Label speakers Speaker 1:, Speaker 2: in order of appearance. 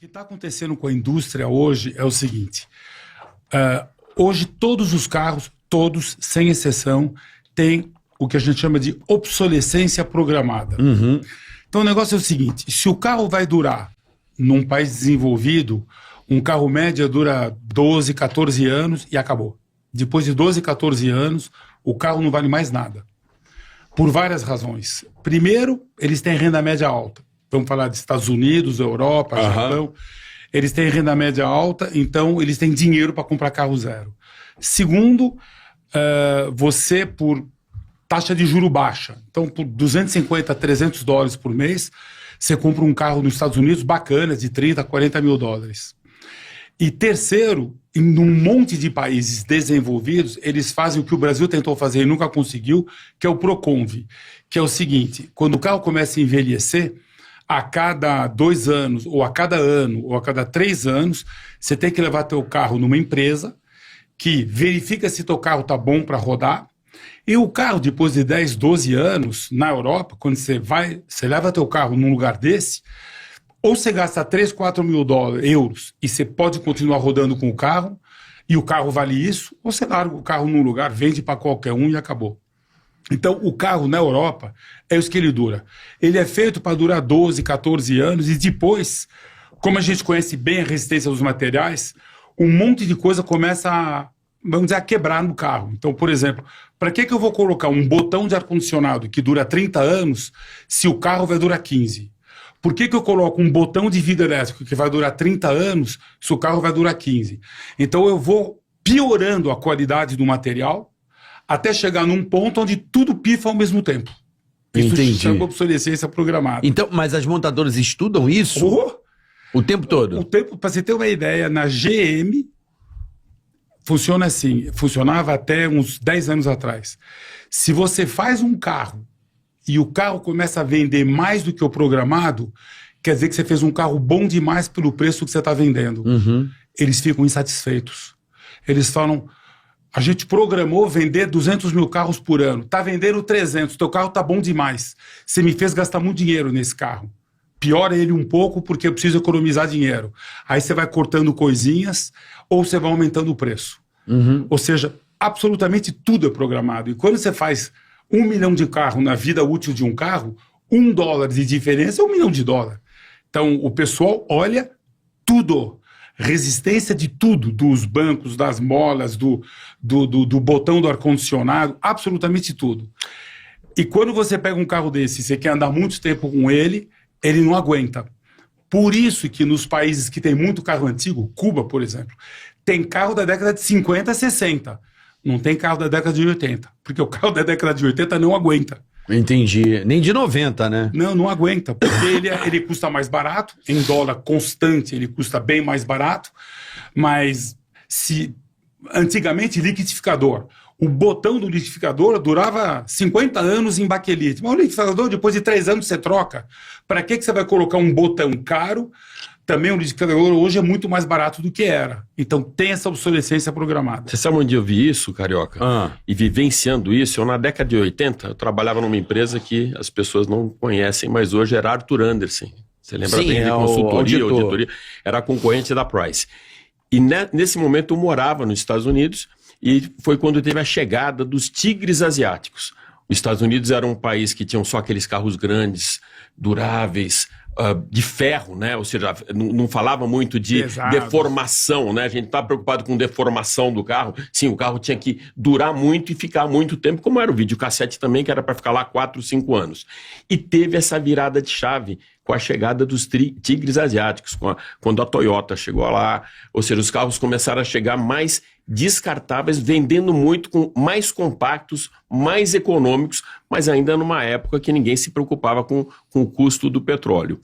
Speaker 1: que está acontecendo com a indústria hoje é o seguinte. Hoje todos os carros, todos, sem exceção, têm o que a gente chama de obsolescência programada.
Speaker 2: Uhum.
Speaker 1: Então o negócio é o seguinte, se o carro vai durar num país desenvolvido, um carro médio dura 12, 14 anos e acabou. Depois de 12, 14 anos, o carro não vale mais nada. Por várias razões. Primeiro, eles têm renda média alta. Vamos falar de Estados Unidos, Europa, Japão. Eles têm renda média alta, então eles têm dinheiro para comprar carro zero. Segundo, você, por taxa de juro baixa, então por 250, 300 dólares por mês, você compra um carro nos Estados Unidos bacana, de 30, 40 mil dólares. E terceiro, em um monte de países desenvolvidos, eles fazem o que o Brasil tentou fazer e nunca conseguiu, que é o Proconv, que é o seguinte, quando o carro começa a envelhecer, a cada 2 anos, ou a cada ano, ou a cada 3 anos, você tem que levar teu carro numa empresa que verifica se teu carro está bom para rodar, e o carro, depois de 10, 12 anos, na Europa, quando você leva teu carro num lugar desse, ou você gasta 3, 4 mil euros e você pode continuar rodando com o carro, e o carro vale isso, ou você larga o carro num lugar, vende para qualquer um e acabou. Então, o carro na Europa é isso que ele dura. Ele é feito para durar 12, 14 anos e depois, como a gente conhece bem a resistência dos materiais, um monte de coisa começa a, vamos dizer, a quebrar no carro. Então, por exemplo, para que eu vou colocar um botão de ar-condicionado que dura 30 anos se o carro vai durar 15? Por que eu coloco um botão de vidro elétrico que vai durar 30 anos se o carro vai durar 15? Então eu vou piorando a qualidade do material até chegar num ponto onde tudo pifa ao mesmo tempo. Isso se chama obsolescência programada.
Speaker 2: Então, mas as montadoras estudam isso o tempo todo?
Speaker 1: O tempo, para você ter uma ideia, na GM funciona assim, funcionava até uns 10 anos atrás. Se você faz um carro e o carro começa a vender mais do que o programado, quer dizer que você fez um carro bom demais pelo preço que você está vendendo.
Speaker 2: Uhum.
Speaker 1: Eles ficam insatisfeitos. Eles falam, a gente programou vender 200 mil carros por ano, está vendendo 300, teu carro está bom demais. Você me fez gastar muito dinheiro nesse carro. Piora ele um pouco porque eu preciso economizar dinheiro. Aí você vai cortando coisinhas ou você vai aumentando o preço.
Speaker 2: Uhum.
Speaker 1: Ou seja, absolutamente tudo é programado. E quando você faz 1 milhão de carro na vida útil de um carro, $1 de diferença é $1 milhão. Então, o pessoal olha tudo. Resistência de tudo, dos bancos, das molas, do botão do ar-condicionado, absolutamente tudo. E quando você pega um carro desse e você quer andar muito tempo com ele, ele não aguenta. Por isso que nos países que tem muito carro antigo, Cuba, por exemplo, tem carro da década de 50, 60. Não tem carro da década de 80, porque o carro da década de 80 não aguenta.
Speaker 2: Entendi. Nem de 90, né?
Speaker 1: Não aguenta, porque ele custa mais barato, em dólar constante ele custa bem mais barato, mas antigamente liquidificador, o botão do liquidificador durava 50 anos em baquelite, mas o liquidificador depois de 3 anos você troca. Para que você vai colocar um botão caro? Também o liquidificador hoje é muito mais barato do que era. Então tem essa obsolescência programada.
Speaker 3: Você sabe onde eu vi isso, Carioca? E vivenciando isso, eu na década de 80, eu trabalhava numa empresa que as pessoas não conhecem, mas hoje era Arthur Andersen. Você lembra bem de consultoria, auditoria? Era concorrente da Price. E nesse momento eu morava nos Estados Unidos e foi quando teve a chegada dos tigres asiáticos. Os Estados Unidos era um país que tinham só aqueles carros grandes, duráveis, de ferro, né? Ou seja, não falava muito de deformação, né? A gente estava preocupado com deformação do carro. Sim, o carro tinha que durar muito e ficar muito tempo, como era o videocassete também, que era para ficar lá 4, 5 anos. E teve essa virada de chave com a chegada dos tigres asiáticos, quando a Toyota chegou lá, ou seja, os carros começaram a chegar mais descartáveis, vendendo muito, com mais compactos, mais econômicos, mas ainda numa época que ninguém se preocupava com o custo do petróleo.